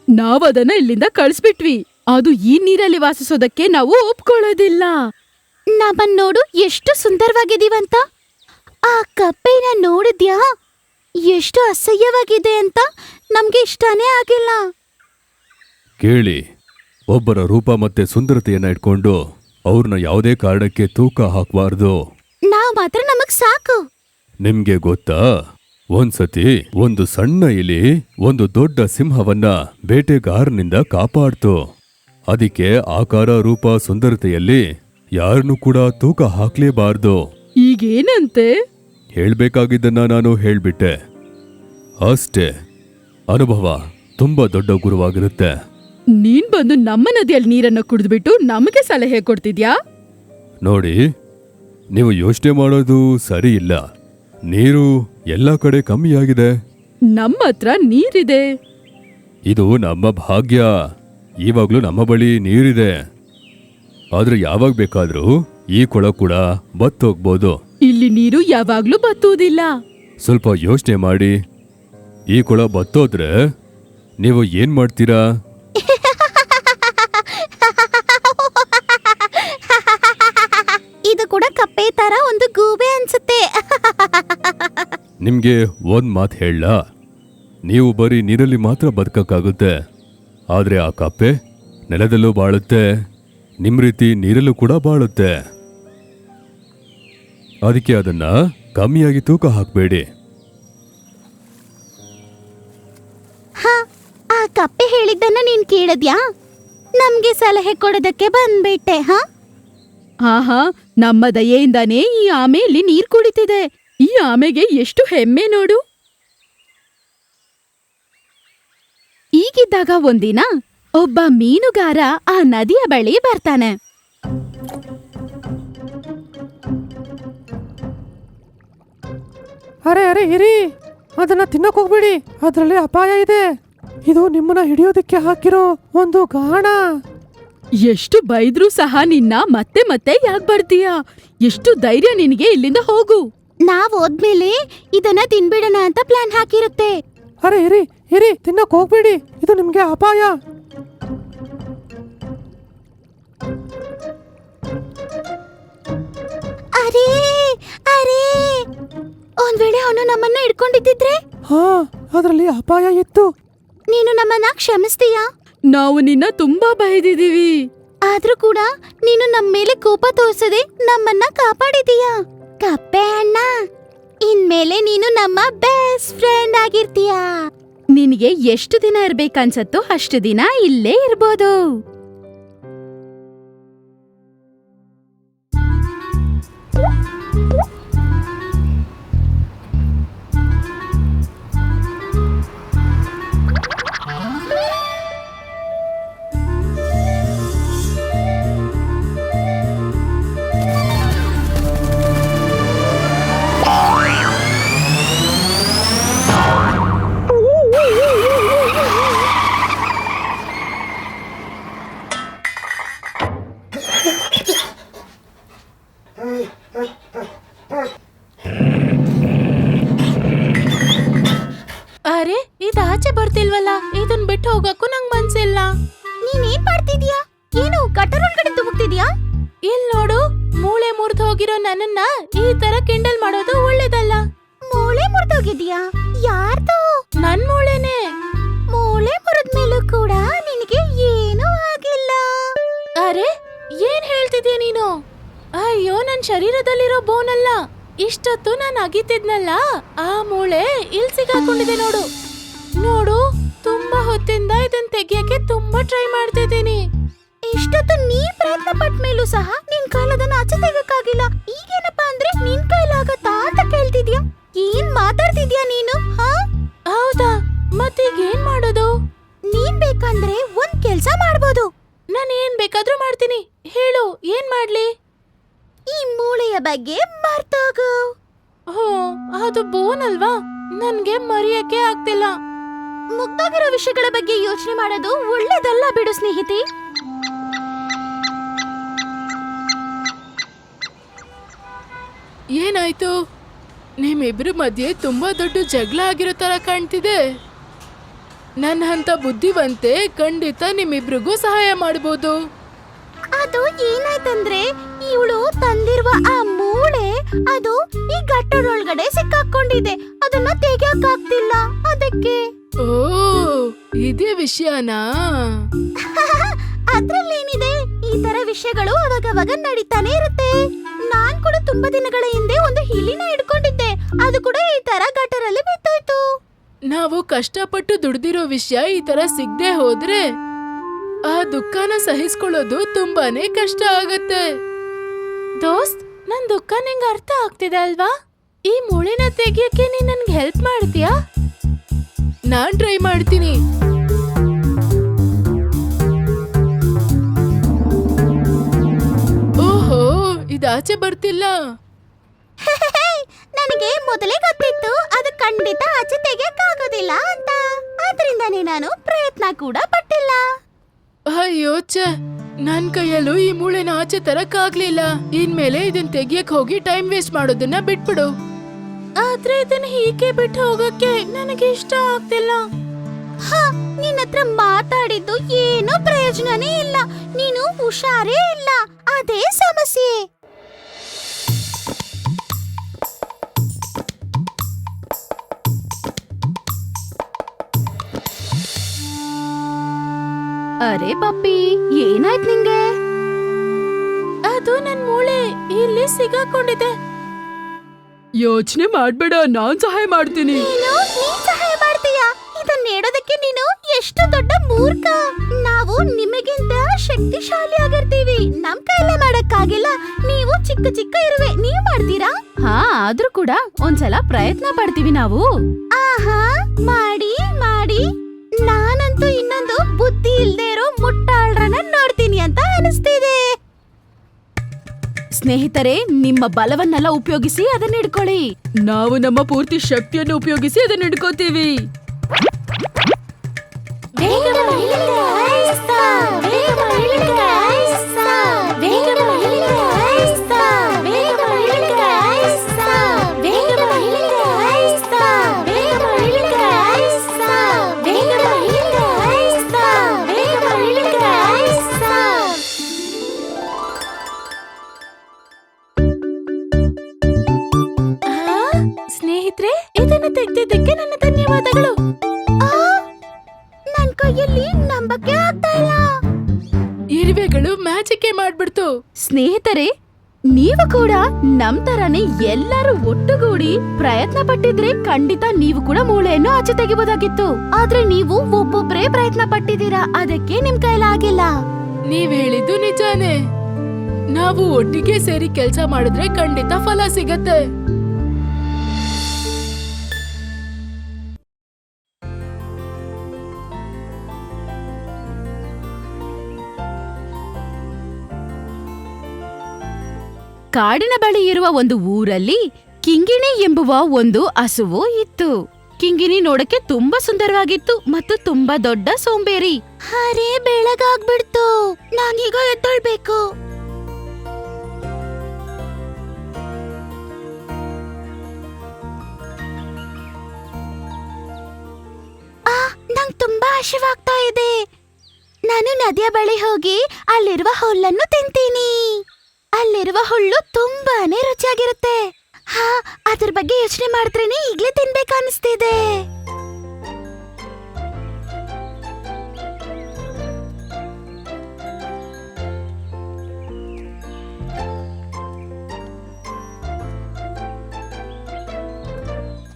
ನಾವದನ್ನ ಇಲ್ಲಿಂದ ಕಳಿಸ್ಬಿಟ್ವಿ. ಅದು ಈ ನೀರಲ್ಲಿ ವಾಸಿಸೋದಕ್ಕೆ ನಾವು ಒಪ್ಕೊಳ್ಳೋದಿಲ್ಲ. ನಮ್ಮನ್ ನೋಡು, ಎಷ್ಟು ಸುಂದರವಾಗಿದೀವಂತ. ಆ ಕಪ್ಪೆನ ನೋಡಿದ್ಯಾ? ಎಷ್ಟು ಅಸಹ್ಯವಾಗಿದೆ ಅಂತ ನಮ್ಗೆ ಇಷ್ಟನೇ ಆಗಿಲ್ಲ. ಕೇಳಿ, ಒಬ್ಬರ ರೂಪ ಮತ್ತೆ ಸುಂದರತೆಯನ್ನ ಇಟ್ಕೊಂಡು ಅವ್ರನ್ನ ಯಾವುದೇ ಕಾರಣಕ್ಕೆ ತೂಕ ಹಾಕಬಾರ್ದು. ನಾವ್ ಮಾತ್ರ ನಮಗ್ ಸಾಕು. ನಿಮ್ಗೆ ಗೊತ್ತಾ, ಒಂದ್ಸತಿ ಒಂದು ಸಣ್ಣ ಇಲಿ ಒಂದು ದೊಡ್ಡ ಸಿಂಹವನ್ನ ಬೇಟೆಗಾರನಿಂದ ಕಾಪಾಡ್ತು. ಅದಕ್ಕೆ ಆಕಾರ, ರೂಪ, ಸುಂದರತೆಯಲ್ಲಿ ಯಾರನ್ನು ಕೂಡ ತೂಕ ಹಾಕ್ಲೇಬಾರ್ದು. ಈಗೇನಂತೆ? ಹೇಳ್ಬೇಕಾಗಿದ್ದನ್ನ ನಾನು ಹೇಳ್ಬಿಟ್ಟೆ ಅಷ್ಟೇ. ಅನುಭವ ತುಂಬಾ ದೊಡ್ಡ ಗುರುವಾಗಿರುತ್ತೆ. ನೀನ್ ಬಂದು ನಮ್ಮ ನದಿಯಲ್ಲಿ ನೀರನ್ನು ಕುಡಿದ್ಬಿಟ್ಟು ನಮಗೆ ಸಲಹೆ ಕೊಡ್ತಿದ್ಯಾ? ನೋಡಿ, ನೀವು ಯೋಚನೆ ಮಾಡೋದು ಸರಿ ಇಲ್ಲ. ನೀರು ಎಲ್ಲ ಕಡೆ ಕಮ್ಮಿಯಾಗಿದೆ. ನಮ್ಮ ಹತ್ರ ನೀರಿದೆ. ಇದು ನಮ್ಮ ಭಾಗ್ಯ. ಇವಾಗ್ಲೂ ನಮ್ಮ ಬಳಿ ನೀರಿದೆ. ಆದ್ರೆ ಯಾವಾಗ ಬೇಕಾದ್ರೂ ಈ ಕೊಳ ಕೂಡ ಬತ್ತೋಗ್ಬೋದು. ಇಲ್ಲಿ ನೀರು ಯಾವಾಗ್ಲೂ ಬತ್ತುವುದಿಲ್ಲ. ಸ್ವಲ್ಪ ಯೋಚನೆ ಮಾಡಿ. ಈ ಕೊಳ ಬತ್ತೋದ್ರೆ ನೀವು ಏನ್ ಮಾಡ್ತೀರಾ? ಇದು ಕೂಡ ಕಪ್ಪೆ ತರ ಒಂದು ಗೂಬೆ ಅನ್ಸುತ್ತೆ. ನಿಮ್ಗೆ ಒಂದ್ ಮಾತು ಹೇಳಲಾ? ನೀವು ಬರೀ ನೀರಲ್ಲಿ ಮಾತ್ರ ಬದುಕಕ್ಕಾಗುತ್ತೆ, ಆದ್ರೆ ಆ ಕಪ್ಪೆ ನೆಲದಲ್ಲೂ ಬಾಳುತ್ತೆ, ನಿಮ್ ರೀತಿ ನೀರಲ್ಲೂ ಕೂಡ ಬಾಳುತ್ತೆ. ಅದಕ್ಕೆ ಅದನ್ನ ಕಮ್ಮಿಯಾಗಿ ತೂಕ ಹಾಕ್ಬೇಡಿ. ಹ, ಆ ಕಪ್ಪೆ ಹೇಳಿದ್ದನ್ನ ನೀನ್ ಕೇಳಿದ್ಯಾ? ನಮ್ಗೆ ಸಲಹೆ ಕೊಡೋದಕ್ಕೆ ಬಂದ್ಬಿಟ್ಟೆ. ಆಹಾ, ನಮ್ಮ ದಯೆಯಿಂದಾನೇ ಈ ಆಮೆ ಇಲ್ಲಿ ನೀರ್ ಕುಡಿತಿದೆ. ಈ ಆಮೆಗೆ ಎಷ್ಟು ಹೆಮ್ಮೆ ನೋಡು. ಈಗಿದ್ದಾಗ ಒಂದಿನ ಒಬ್ಬ ಮೀನುಗಾರ ಆ ನದಿಯ ಬಳಿ ಬರ್ತಾನೆ. ಅರೆ ಅರೆ ಇರಿ, ಅದನ್ನ ತಿನ್ನಕ್ ಹೋಗ್ಬೇಡಿ, ಅದ್ರಲ್ಲಿ ಅಪಾಯ ಇದೆ. ಇದು ನಿಮ್ಮನ್ನ ಹಿಡಿಯೋದಕ್ಕೆ ಹಾಕಿರೋ ಒಂದು ಗಾಣ. ಎಷ್ಟು ಬೈದ್ರೂ ಸಹ ನಿನ್ನ ಮತ್ತೆ ಮತ್ತೆ ಯಾಕೆ ಬರ್ತೀಯಾ? ಎಷ್ಟು ಧೈರ್ಯ ನಿನಗೆ? ಇಲ್ಲಿಂದ ಹೋಗು. ನಾವ್ ಹೋದ್ಮೇಲೆ ಇದನ್ನ ತಿನ್ಬಿಡೋಣ ಅಂತ ಪ್ಲಾನ್ ಹಾಕಿರುತ್ತೆ. ಅರೆ ಇರಿ ಇರಿ, ತಿನ್ನಕ್ ಹೋಗ್ಬೇಡಿ, ಇದು ನಿಮ್ಗೆ ಅಪಾಯ. ಅರೇ ಅರೇ, ಒಂದ್ ವೇಳೆ ಅವನು ನಮ್ಮನ್ನ ಹಿಡ್ಕೊಂಡಿದ್ದಿದ್ರೆ? ಹಾ, ಅದ್ರಲ್ಲಿ ಅಪಾಯ ಇತ್ತು. ನೀನು ನಮ್ಮನ್ನ ಕ್ಷಮಿಸ್ತೀಯಾ? ನಾವು ನಿನ್ನ ತುಂಬಾ ಬೈದಿದೀವಿ. ಆದ್ರೂ ಕೂಡ ನೀನು ನಮ್ಮ ಮೇಲೆ ಕೋಪ ತೋರಿಸದೆ ನಮ್ಮನ್ನ ಕಾಪಾಡಿದೀಯಾ. ಕಪ್ಪೆ ಅಣ್ಣ, ಇನ್ಮೇಲೆ ನೀನು ನಮ್ಮ ಬೆಸ್ಟ್ ಫ್ರೆಂಡ್ ಆಗಿರ್ತೀಯಾ. ನಿನಗೆ ಎಷ್ಟು ದಿನ ಇರ್ಬೇಕನ್ಸತ್ತೋ ಅಷ್ಟು ದಿನ ಇಲ್ಲೇ ಇರ್ಬೋದು. ಅರೆ, ಇದ್ ಆಚೆ ಬರ್ತಿಲ್ವಲ್ಲ, ಇದನ್ ಬಿಟ್ಟು ಹೋಗಕ್ಕೂ ನಂಗ್ ಮನ್ಸಿಲ್ಲ. ನೀನೇನ್ ಮಾಡ್ತಿದ್ಯಾ? ಏನು ಗಟರ್ ಒಳಗಡೆ ತುಮುಕ್ತಿದ್ಯಾ? ಇಲ್ ನೋಡು, ಮೂಳೆ ಮುರಿದು ಹೋಗಿರೋ ನನ್ನನ್ನ ಈ ತರ ಕಿಂಡಲ್ ಮಾಡೋದು ಒಳ್ಳೇದಲ್ಲ. ಮೂಳೆ ಮುರಿದೋಗಿದ್ಯಾ? ಯಾರ್ದು? ನನ್ ಮೂಳೆನೆ. ಮೂಳೆ ಮುರಿದ್ಮೇಲೂ ಕೂಡ ನಿನಗೆ ಏನೂ ಆಗಿಲ್ಲ. ಅರೆ, ಏನ್ ಹೇಳ್ತಿದ್ಯಾ ನೀನು? ಅಯ್ಯೋ, ನನ್ ಶರೀರದಲ್ಲಿರೋ ಬೋನ್ ಅಲ್ಲ. ಇಷ್ಟೊತ್ತು ನಾನ್ ಅಗಿತಿದ್ನಲ್ಲ, ಆ ಮೂಳೆ ಇಲ್ ಸಿಗಾಕೊಂಡಿದೆ ನೋಡು. ನೋಡು, ತುಂಬಾ ಹೊತ್ತಿಂದ ಇದನ್ ತೆಗಿಯಕ್ಕೆ ತುಂಬಾ ಟ್ರೈ ಮಾಡ್ತಿದ್ದೀನಿ. ಇಷ್ಟೊತ್ತು ನೀನ್ ಪ್ರಯತ್ನ ಪಟ್ಟ ಮೇಲೂ ಸಹ ನಿನ್ ಕಾಲದನ್ನ ಆಚೆ ತೆಗಕ್ಕಾಗಿಲ್ಲ. ಈಗೇನಪ್ಪಾ ಅಂದ್ರೆ ನಿನ್ ಕೈಲಾಗತ್ತಾ ಅಂತ ಕೇಳ್ತಿದ್ಯಾ? ಏನ್ ಮಾತಾಡ್ತಿದ್ಯಾ ನೀನು? ಹೌದಾ? ಮತ್ತೀಗ ಏನ್ ಮಾಡೋದು? ನೀನ್ ಬೇಕಂದ್ರೆ ಒಂದ್ ಕೆಲ್ಸ ಮಾಡ್ಬೋದು. ನಾನ್ ಏನ್ ಬೇಕಾದ್ರೂ ಮಾಡ್ತೀನಿ, ಹೇಳು, ಏನ್ ಮಾಡ್ಲಿ? ಈ ಮೂಳೆಯ ಬಗ್ಗೆ ಮರ್ತೋಗು. ಹೋ, ಅದು ಬೋನ್ ಅಲ್ವಾ? ನನ್ಗೆ ಮರೆಯಕ್ಕೆ ಆಗ್ತಿಲ್ಲ. ಮುಗ್ದೋಗಿರೋ ವಿಷಯಗಳ ಬಗ್ಗೆ ಯೋಚನೆ ಮಾಡೋದು ಒಳ್ಳೇದಲ್ಲ ಬಿಡು ಸ್ನೇಹಿತೆ. ಏನಾಯ್ತು? ನಿಮ್ಮಿಬ್ರ ಮಧ್ಯೆ ತುಂಬಾ ದೊಡ್ಡ ಜಗಳ ಆಗಿರೋ ತರ ಕಾಣ್ತಿದೆ. ನನ್ನ ಹಂತ ಬುದ್ಧಿವಂತೆ ಖಂಡಿತ ನಿಮ್ಮಿಬ್ರಿಗೂ ಸಹಾಯ ಮಾಡ್ಬೋದು. ಅದು ಏನಾಯ್ತಂದ್ರೆ, ಇವಳು ತಂದಿರುವ ಆ ಮೂಳೆ ಅದು ಈ ಗಟ್ಟರೊಳಗಡೆ ಸಿಕ್ಕಾಕೊಂಡಿದೆ. ಅದನ್ನ ತೆಗಿಯಕ್ಕಾಗ್ತಿಲ್ಲ. ಅದಕ್ಕೆ ಓ, ಇದೇ ವಿಷಯನಾ? ಅದ್ರಲ್ಲೇನಿದೆ, ಈ ತರ ವಿಷಯಗಳು ಅವಾಗವಾಗ ನಡೀತಾನೆ ಇರುತ್ತೆ. ನಾನ್ ಕೂಡ ತುಂಬಾ ದಿನಗಳ ಹಿಂದೆ ಒಂದು ಹಿಲಿನ ಹಿಡ್ಕೊಂಡಿದ್ದೆ. ಅದು ಕೂಡ ಈ ತರ ಗಟ್ಟರಲ್ಲಿ ಬಿತ್ತೋಯ್ತು. ನಾವು ಕಷ್ಟಪಟ್ಟು ದುಡ್ದಿರೋ ವಿಷಯ ಈ ತರ ಸಿಗದೆ ಹೋದ್ರೆ ಆ ದುಃಖನ ಸಹಿಸ್ಕೊಳ್ಳೋದು ತುಂಬಾನೇ ಕಷ್ಟ ಆಗತ್ತೆ. ದೋಸ್ತ್, ನನ್ ದುಃಖ ನಿಂಗೆ ಅರ್ಥ ಆಗ್ತಿದೆ ಅಲ್ವಾ? ಈ ಮೂಳೆನ ತೆಗಿಯಕ್ಕೆ ನೀನ್ ನನ್ಗೆ ಹೆಲ್ಪ್ ಮಾಡ್ತೀಯಾ? ನಾನ್ ಟ್ರೈ ಮಾಡ್ತೀನಿ. ಓಹೋ, ಇದಾಚೆ ಬರ್ತಿಲ್ಲ. ನನಗೆ ಮೊದಲೇ ಗೊತ್ತಿತ್ತು ಅದು ಖಂಡಿತ ಆಚೆ ತೆಗಿಯಕ್ಕಾಗೋದಿಲ್ಲ ಅಂತ. ಆದ್ರಿಂದಾನೇ ನಾನು ಪ್ರಯತ್ನ ಕೂಡ ಪಟ್ಟಿಲ್ಲ. ಅಯ್ಯೋ ಛೆ, ನನ್ ಕೈಯಲ್ಲೂ ಈ ಮೂಳೆನ ಆಚೆ ತರಕ್ಕಾಗ್ಲಿಲ್ಲ. ಇನ್ಮೇಲೆ ಇದನ್ ತೆಗಿಯಕ್ ಹೋಗಿ ಟೈಮ್ ವೇಸ್ಟ್ ಮಾಡೋದನ್ನ ಬಿಟ್ಬಿಡು. ಆದ್ರೆ ಇದನ್ನ ಹೀಗೆ ಬಿಟ್ಟು ಹೋಗಕ್ಕೆ ನನಗೆ ಇಷ್ಟ ಆಗ್ತಿಲ್ಲ. ನಿನ್ನತ್ರ ಮಾತಾಡಿದ್ದು ಏನೂ ಪ್ರಯೋಜನನೇ ಇಲ್ಲ. ನೀನು ಹುಷಾರೇ ಇಲ್ಲ, ಅದೇ ಸಮಸ್ಯೆ. ಅರೆ ಪಪ್ಪಿ, ಏನಾಯ್ತು ನಿಂಗೆ? ಅದು ನನ್ ಮೂಳೆ ಇಲ್ಲಿ ಸಿಗಾಕೊಂಡಿದೆ. ಯೋಚನೆ ಮಾಡ್ಬೇಡ, ನಾನ್ ಸಹಾಯ ಮಾಡ್ತೀನಿ. ನೀನು ನೀನ್ ಸಹಾಯ ಮಾಡ್ತೀಯಾ? ಇದನ್ನ ನೀಡೋದಕ್ಕೆ ನೀನು ಎಷ್ಟು ದೊಡ್ಡ ಮೂರ್ಖ. ನಾವು ನಿಮಗಿಂತ ಶಕ್ತಿಶಾಲಿ ಆಗಿರ್ತೀವಿ, ನಮ್ ಕೈಲೇ ಮಾಡಕ್ಕಾಗಿಲ್ಲ. ನೀವು ಚಿಕ್ಕ ಚಿಕ್ಕ ಇರುವೆ, ನೀವ್ ಮಾಡ್ತೀರಾ? ಹಾ, ಆದ್ರೂ ಕೂಡ ಒಂದ್ಸಲ ಪ್ರಯತ್ನ ಪಡ್ತೀವಿ ನಾವು. ಆಹಾ, ಮಾಡಿ ಮಾಡಿ. ನಾನಂತೂ ಇನ್ನೊಂದು ಬುದ್ಧಿ ಇಲ್ದೇ ಇರೋ ಮುಟ್ಟಾಳ್ರನ್ನ ನೋಡ್ತೀನಿ ಅಂತ ಅನಿಸ್ತಿದೆ. ಸ್ನೇಹಿತರೆ, ನಿಮ್ಮ ಬಲವನ್ನೆಲ್ಲ ಉಪಯೋಗಿಸಿ ಅದನ್ನ ಹಿಡ್ಕೊಳ್ಳಿ. ನಾವು ನಮ್ಮ ಪೂರ್ತಿ ಶಕ್ತಿಯನ್ನು ಉಪಯೋಗಿಸಿ ಅದನ್ನ ಹಿಡ್ಕೋತೀವಿ. ಸ್ನೇಹಿತರೆ, ಇದನ್ನ ತೆಗ್ದಿದ್ದಕ್ಕೆ ನನ್ನ ಧನ್ಯವಾದಗಳು. ನನ್ ಕೈಯಲ್ಲಿ ನಂಬಕ್ಕೆ ಆಗ್ತಾ ಇಲ್ಲ. ಇರುವೆಗಳು ಮ್ಯಾಜಿಕ್ ಮಾಡ್ಬಿಡ್ತು. ಸ್ನೇಹಿತರೆ, ನೀವು ಕೂಡ ನಮ್ ತರಾನೇ ಎಲ್ಲರೂ ಒಟ್ಟುಗೂಡಿ ಪ್ರಯತ್ನ ಪಟ್ಟಿದ್ರೆ ಖಂಡಿತ ನೀವು ಕೂಡ ಮೂಳೆಯನ್ನು ಆಚೆ ತೆಗಿಬೋದಾಗಿತ್ತು. ಆದ್ರೆ ನೀವು ಒಬ್ಬೊಬ್ರೇ ಪ್ರಯತ್ನ ಪಟ್ಟಿದ್ದೀರಾ, ಅದಕ್ಕೆ ನಿಮ್ ಕೈಲಾಗಿಲ್ಲ. ನೀವ್ ಹೇಳಿದ್ದು ನಿಜಾನೇ. ನಾವು ಒಟ್ಟಿಗೆ ಸೇರಿ ಕೆಲ್ಸ ಮಾಡಿದ್ರೆ ಖಂಡಿತ ಫಲ ಸಿಗತ್ತೆ. ಕಾಡಿನ ಬಳಿ ಇರುವ ಒಂದು ಊರಲ್ಲಿ ಕಿಂಗಿಣಿ ಎಂಬುವ ಒಂದು ಹಸುವು ಇತ್ತು. ಕಿಂಗಿಣಿ ನೋಡಕ್ಕೆ ತುಂಬಾ ಸುಂದರವಾಗಿತ್ತು ಮತ್ತು ತುಂಬಾ ದೊಡ್ಡ ಸೋಂಬೇರಿ. ಅರೆ, ಬೆಳಗಾಗ್ಬಿಡ್ತು. ನಾನೀಗ ಎದ್ದೊಳ್ಬೇಕು. ನಂಗ್ ತುಂಬಾ ಹಸಿವಾಗ್ತಾ ಇದೆ. ನಾನು ನದಿಯ ಬಳಿ ಹೋಗಿ ಅಲ್ಲಿರುವ ಹುಲ್ಲನ್ನು ತಿಂತೀನಿ. ಅಲ್ಲಿರುವ ಹುಲ್ಲು ತುಂಬಾನೇ ರುಚಿಯಾಗಿರುತ್ತೆ. ಹಾ, ಅದ್ರ ಬಗ್ಗೆ ಯೋಚನೆ ಮಾಡಿದ್ರೇನೆ ಈಗ್ಲೇ ತಿನ್ಬೇಕನ್ನಿಸ್ತಿದೆ.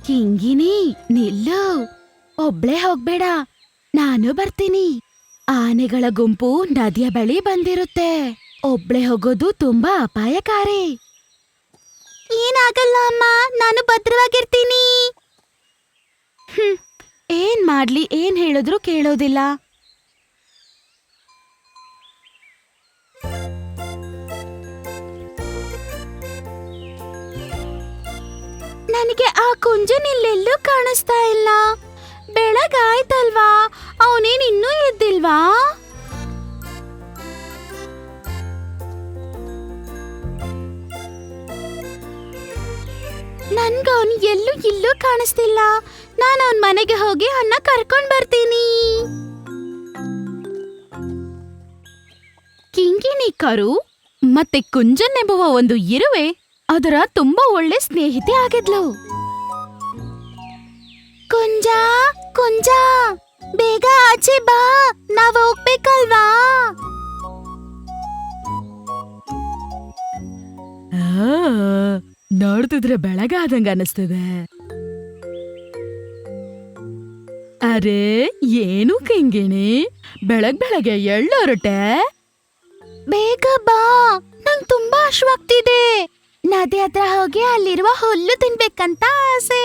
ಕಿಂಗಿಣಿ, ನಿಲ್ಲು, ಒಬ್ಳೇ ಹೋಗ್ಬೇಡ, ನಾನು ಬರ್ತೀನಿ. ಆನೆಗಳ ಗುಂಪು ನದಿಯ ಬಳಿ ಬಂದಿರುತ್ತೆ. ಒಬ್ಳೆ ಹೋಗೋದು ತುಂಬಾ ಅಪಾಯಕಾರಿ. ಏನಾಗಲ್ಲ ಅಮ್ಮ, ನಾನು ಭದ್ರವಾಗಿರ್ತೀನಿ. ಏನ್ ಮಾಡ್ಲಿ, ಏನ್ ಹೇಳಿದ್ರು ಕೇಳೋದಿಲ್ಲ. ನನಗೆ ಆ ಕುಂಜನಿಲ್ಲೆಲ್ಲೂ ಕಾಣಿಸ್ತಾ ಇಲ್ಲ. ಬೆಳಗಾಯ್ತಲ್ವಾ, ಅವನೇನ್ ಇನ್ನೂ ಎದ್ದಿಲ್ವಾ? ನನ್ಗವನು ಎಲ್ಲೂ ಇಲ್ಲೂ ಕಾಣಿಸ್ತಿಲ್ಲ. ನಾನು ಅವನ್ ಮನೆಗೆ ಹೋಗಿ ಅವನ್ನ ಕರ್ಕೊಂಡ್ ಬರ್ತೀನಿ. ಕಿಂಗಿಣಿ ಕರು ಮತ್ತೆ ಕುಂಜನ್ ಎಂಬುವ ಒಂದು ಇರುವೆ ಅದರ ತುಂಬಾ ಒಳ್ಳೆ ಸ್ನೇಹಿತೆ ಆಗಿದ್ಲು. ಕುಂಜ, ಕುಂಜ, ಬೇಗ ಆಚೆ ಬಾ, ನಾವ್ ಹೋಗ್ಬೇಕಲ್ವಾ? ನೋಡ್ತಿದ್ರೆ ಬೆಳಗಾದಂಗ ಅನಿಸ್ತದೆ. ಅರೆ, ಏನು ಕಿಂಗಿಣಿ, ಬೆಳಗ್ಗೆ ಎಳ್ಳೊರಟೆ? ಬೇಗ ಬಾ, ನಂಗ್ ತುಂಬಾ ಹಶ್ವಾಗ್ತಿದೆ. ನದಿ ಹತ್ರ ಹೋಗಿ ಅಲ್ಲಿರುವ ಹುಲ್ಲು ತಿನ್ಬೇಕಂತ ಆಸೆ.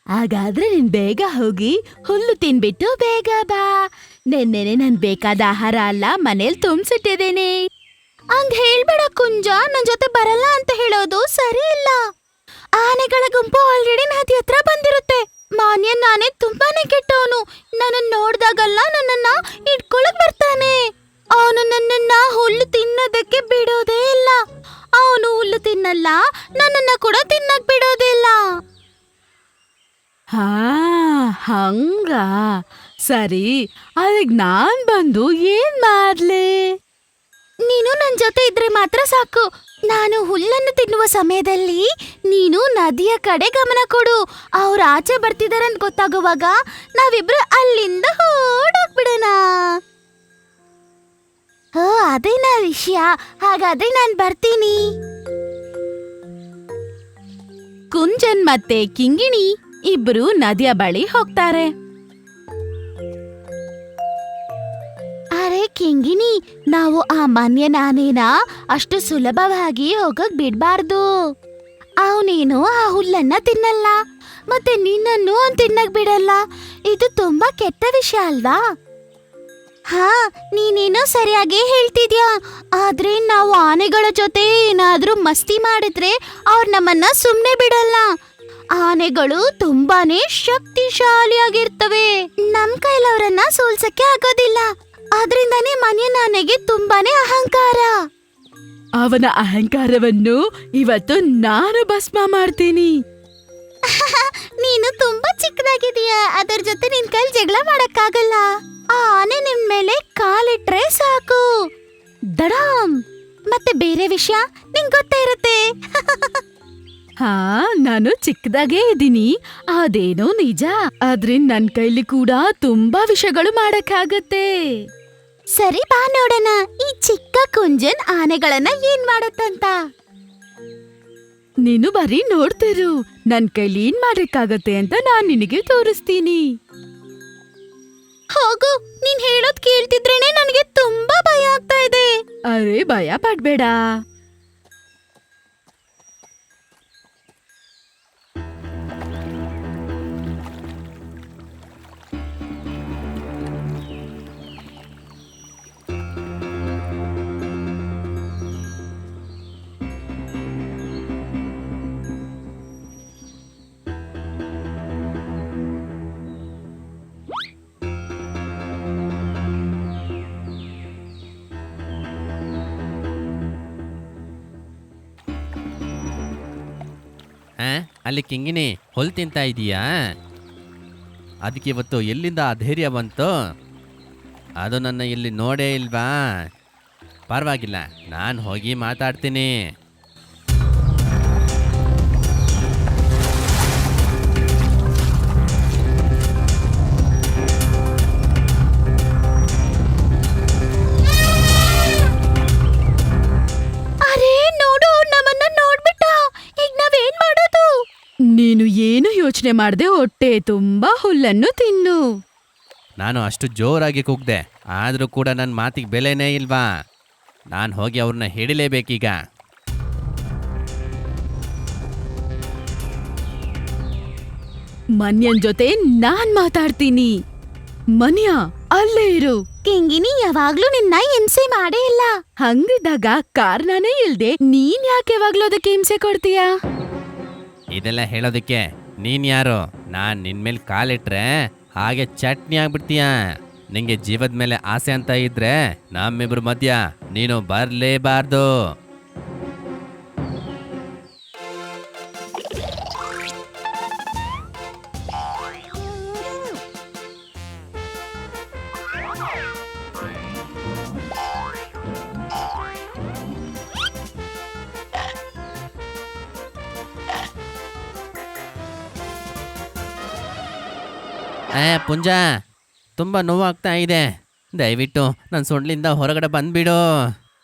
ಹಾಗಾದ್ರೆ ನೀನ್ ಬೇಗ ಹೋಗಿ ಹುಲ್ಲು ತಿನ್ಬಿಟ್ಟು ಬೇಗ ಬಾ. ನೆನ್ನೆನೆ ನನ್ ಬೇಕಾದ ಆಹಾರ ಅಲ್ಲ ಮನೇಲಿ ತುಂಬಿಸಿಟ್ಟಿದ್ದೇನೆ. ಹಂಗ್ ಹೇಳ್ಬೇಡ ಕುಂಜ, ನನ್ ಜೊತೆ ಬರಲ್ಲ ಅಂತ ಹೇಳೋದು ಸರಿ ಇಲ್ಲ. ಆನೆಗಳ ಗುಂಪು ಆಲ್ರೆಡಿ ನದಿ ಹತ್ರ ಬಂದಿರುತ್ತೆ. ಮಾನ್ಯ ನಾನೇ ತುಂಬಾನೇ ಕೆಟ್ಟವನು. ನನ್ನ ನೋಡ್ದಾಗಲ್ಲ ನನ್ನನ್ನ ಇಟ್ಕೊಳಕ್ ಬರ್ತಾನೆ. ಅವನು ನನ್ನನ್ನ ಹುಲ್ಲು ತಿನ್ನೋದಕ್ಕೆ ಬಿಡೋದೇ ಇಲ್ಲ. ಅವನು ಹುಲ್ಲು ತಿನ್ನಲ್ಲ, ನನ್ನನ್ನ ಕೂಡ ತಿನ್ನಕ್ ಬಿಡೋದಿಲ್ಲ. ಸರಿ, ಅದಕ್ಕೆ ನಾನ್ ಬಂದು ಏನ್ ಮಾಡ್ಲಿ? ನೀನು ನನ್ ಜೊತೆ ಇದ್ರೆ ಮಾತ್ರ ಸಾಕು. ನಾನು ಹುಲ್ಲನ್ನು ತಿನ್ನುವ ಸಮಯದಲ್ಲಿ ನೀನು ನದಿಯ ಕಡೆ ಗಮನ ಕೊಡು. ಅವ್ರು ಆಚೆ ಬರ್ತಿದಾರಂತ ಗೊತ್ತಾಗುವಾಗ ನಾವಿಬ್ರು ಅಲ್ಲಿಂದ ಓಡೋಗ್ಬಿಡೋಣ. ಓ, ಅದೇನಾ ವಿಷಯ? ಹಾಗಾದ್ರೆ ನಾನ್ ಬರ್ತೀನಿ. ಕುಂಜನ್ ಮತ್ತೆ ಕಿಂಗಿಣಿ ಇಬ್ರು ನದಿಯ ಬಳಿ ಹೋಗ್ತಾರೆ. ಅರೆ ಕಿಂಗಿಣಿ, ನಾವು ಆ ಮನ್ಯನ ಆನೆನ ಅಷ್ಟು ಸುಲಭವಾಗಿ ಹೋಗಕ್ ಬಿಡ್ಬಾರ್ದು. ಅವನೇನು ಆ ಹುಲ್ಲನ್ನ ತಿನ್ನಲ್ಲ, ಮತ್ತೆ ನಿನ್ನನ್ನು ಅವ್ನ್ ತಿನ್ನಕ್ ಬಿಡಲ್ಲ. ಇದು ತುಂಬಾ ಕೆಟ್ಟ ವಿಷಯ ಅಲ್ವಾ? ಹಾ, ನೀನೇನೋ ಸರಿಯಾಗಿ ಹೇಳ್ತಿದ್ಯಾ. ಆದ್ರೆ ನಾವು ಆನೆಗಳ ಜೊತೆ ಏನಾದ್ರೂ ಮಸ್ತಿ ಮಾಡಿದ್ರೆ ಅವ್ರು ನಮ್ಮನ್ನ ಸುಮ್ನೆ ಬಿಡಲ್ಲ. ಆನೆಗಳು ತುಂಬಾನೇ ಶಕ್ತಿಶಾಲಿಯಾಗಿರ್ತವೆ. ನಮ್ ಕೈಲವ್ರನ್ನ ಸೋಲ್ಸಕ್ಕೆ ಆಗೋದಿಲ್ಲ. ಆದ್ರಿಂದಾನೇ ಮನ್ಯನ ಆನೆಗೆ ತುಂಬಾನೇ ಅಹಂಕಾರ. ಅವನ ಅಹಂಕಾರವನ್ನು ಇವತ್ತು ನಾನು ಭಸ್ಮ ಮಾಡ್ತೀನಿ. ನೀನು ತುಂಬಾ ಚಿಕ್ಕದಾಗಿದೀಯ, ಅದರ ಜೊತೆ ನಿನ್ ಕೈಲಿ ಜಗಳ ಮಾಡಕ್ಕಾಗಲ್ಲ. ಆ ಆನೆ ನಿನ್ ಮೇಲೆ ಕಾಲಿಟ್ರೆ ಸಾಕು, ದಡಾಮ್. ಮತ್ತೆ ಬೇರೆ ವಿಷಯ ನಿಂಗ್ ಗೊತ್ತೇ ಇರುತ್ತೆ. ಹಾ, ನಾನು ಚಿಕ್ಕದಾಗೇ ಇದ್ದೀನಿ, ಅದೇನೋ ನಿಜ. ಆದ್ರೆ ನನ್ ಕೈಲಿ ಕೂಡ ತುಂಬಾ ವಿಷಯಗಳು ಮಾಡಕ್ಕಾಗತ್ತೆ. ಸರಿ, ಬಾ ನೋಡೋಣ ಈ ಚಿಕ್ಕ ಕುಂಜನ್ ಆನೆಗಳನ್ನ ಏನ್ ಮಾಡತ್ತಂತ. ನೀನು ಬರೀ ನೋಡ್ತಿರು, ನನ್ ಕೈಲಿ ಏನ್ ಮಾಡಕ್ಕಾಗತ್ತೆ ಅಂತ ನಾನ್ ನಿನಗೆ ತೋರಿಸ್ತೀನಿ. ಹೋಗು, ನೀನ್ ಹೇಳೋದ್ ಕೇಳ್ತಿದ್ರೇನೆ ನನಗೆ ತುಂಬಾ ಭಯ ಆಗ್ತಾ ಇದೆ. ಅರೆ, ಭಯ ಪಡ್ಬೇಡ. ಅಲ್ಲಿ ಕಿಂಗಿಣಿ ಹೊಲ್ ತಿಂತಾ ಇದೀಯಾ? ಅದಕ್ಕೆ ಇವತ್ತು ಎಲ್ಲಿಂದ ಆ ಧೈರ್ಯ ಬಂತು? ಅದು ನನ್ನ ಇಲ್ಲಿ ನೋಡೇ ಇಲ್ವಾ? ಪರವಾಗಿಲ್ಲ, ನಾನು ಹೋಗಿ ಮಾತಾಡ್ತೀನಿ. ಅರೆ ನೋಡು, ನಮ್ಮನ್ನ ನೋಡ್ಬಿಟ್ಟ. ಈಗ ನಾವೇನ್ ಮಾಡೋದು? ನೀನು ಏನು ಯೋಚನೆ ಮಾಡದೆ ಹೊಟ್ಟೆ ತುಂಬಾ ಹುಲ್ಲನ್ನು ತಿನ್ನು. ನಾನು ಅಷ್ಟು ಜೋರಾಗಿ ಕೂಗ್ದೆ, ಆದರೂ ಕೂಡ ನನ್ನ ಮಾತಿಗೆ ಬೆಲೆನೇ ಇಲ್ವಾ? ನಾನು ಹೋಗಿ ಅವ್ರನ್ನ ಹಿಡಿಲೇಬೇಕೀಗ. ಮನ್ಯನ್ ಜೊತೆ ನಾನ್ ಮಾತಾಡ್ತೀನಿ. ಮನ್ಯ, ಅಲ್ಲೇ ಇರು. ಕಿಂಗಿನಿ ಯಾವಾಗ್ಲೂ ನಿನ್ನ ಹಿಂಸೆ ಮಾಡೇ ಇಲ್ಲ. ಹಂಗಿದ್ದಾಗ ಕಾರಣನೇ ಇಲ್ದೆ ನೀನ್ ಯಾಕೆ ಯಾವಾಗ್ಲೂ ಅದಕ್ಕೆ ಹಿಂಸೆ ಕೊಡ್ತೀಯಾ? ಇದೆಲ್ಲ ಹೇಳೋದಕ್ಕೆ ನೀನ್ ಯಾರು? ನಾನು ನಿನ್ಮೇಲೆ ಕಾಲಿಟ್ರೆ ಹಾಗೆ ಚಟ್ನಿ ಆಗ್ಬಿಡ್ತೀಯ. ನಿಂಗೆ ಜೀವದ ಮೇಲೆ ಆಸೆ ಅಂತ ಇದ್ರೆ ನಮ್ಮಿಬ್ರ ಮಧ್ಯ ನೀನು ಬರ್ಲೇಬಾರ್ದು. ಪುಂಜ, ತುಂಬ ನೋವಾಗ್ತಾ ಇದೆ. ದಯವಿಟ್ಟು ನನ್ನ ಸೊಂಡ್ಲಿಂದ ಹೊರಗಡೆ ಬಂದ್ಬಿಡು.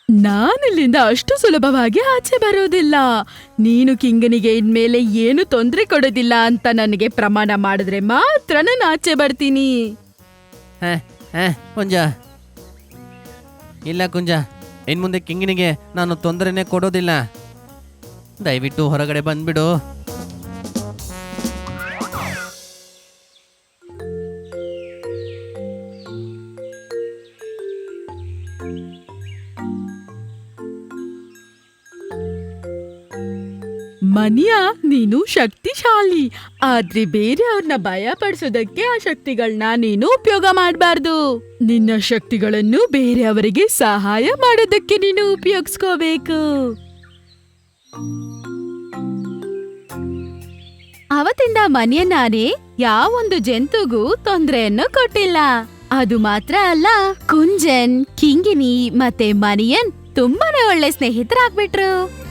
ನಾನಿಲ್ಲಿಂದ ಅಷ್ಟು ಸುಲಭವಾಗಿ ಆಚೆ ಬರೋದಿಲ್ಲ. ನೀನು ಕಿಂಗನಿಗೆ ಇನ್ಮೇಲೆ ಏನು ತೊಂದರೆ ಕೊಡೋದಿಲ್ಲ ಅಂತ ನನಗೆ ಪ್ರಮಾಣ ಮಾಡಿದ್ರೆ ಮಾತ್ರ ನಾನು ಆಚೆ ಬರ್ತೀನಿ. ಕುಂಜ, ಇಲ್ಲ ಕುಂಜ, ಇನ್ನು ಮುಂದೆ ಕಿಂಗಿನಿಗೆ ನಾನು ತೊಂದರೆನೇ ಕೊಡೋದಿಲ್ಲ. ದಯವಿಟ್ಟು ಹೊರಗಡೆ ಬಂದ್ಬಿಡು. ಮನಿಯ, ನೀನು ಶಕ್ತಿಶಾಲಿ. ಆದ್ರೆ ಬೇರೆಯವ್ರನ್ನ ಭಯ ಪಡಿಸೋದಕ್ಕೆ ಆ ಶಕ್ತಿಗಳನ್ನ ನೀನು ಉಪಯೋಗ ಮಾಡಬಾರ್ದು. ನಿನ್ನ ಶಕ್ತಿಗಳನ್ನು ಬೇರೆಯವರಿಗೆ ಸಹಾಯ ಮಾಡೋದಕ್ಕೆ ನೀನು ಉಪಯೋಗಿಸ್ಕೋಬೇಕು. ಅವತ್ತಿಂದ ಮನಿಯನಾನೆ ಯಾವೊಂದು ಜಂತುಗೂ ತೊಂದ್ರೆಯನ್ನು ಕೊಟ್ಟಿಲ್ಲ. ಅದು ಮಾತ್ರ ಅಲ್ಲ, ಕುಂಜನ್, ಕಿಂಗಿನಿ ಮತ್ತೆ ಮನಿಯನ್ ತುಂಬಾನೇ ಒಳ್ಳೆ ಸ್ನೇಹಿತರಾಗ್ಬಿಟ್ರು.